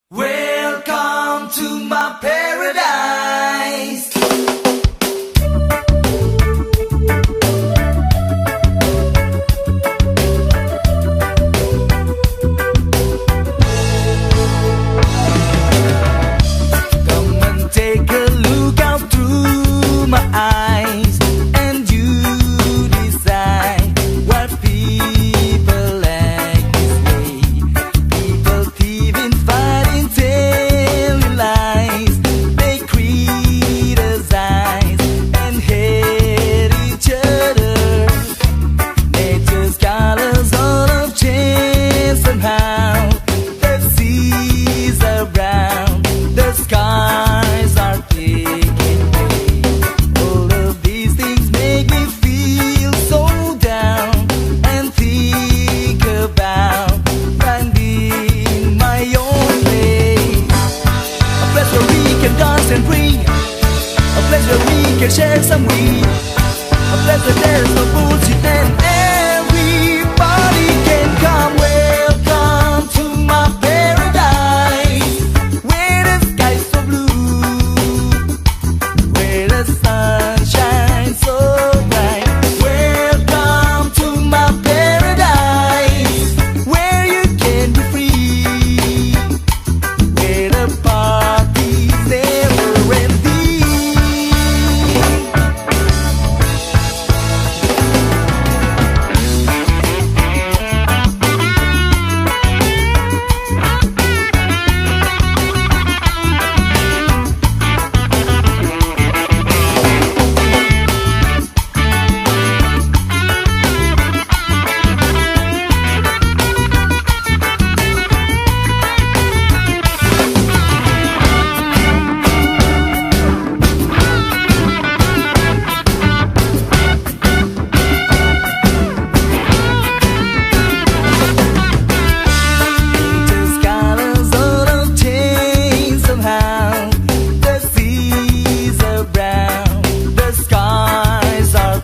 Welcome to my paradise. Come and take a look out through my eyes, and you decide what people like this way. People thieving, fighting, telling lies. They criticize and hate each other. Nature's colors all have changed somehow. The seas are brown, the skies are taking way. All of these things make me feel so down, and think about finding my own place. A place where we can dance and breathe, a place where we can share some weed, a place where there's no bullshit.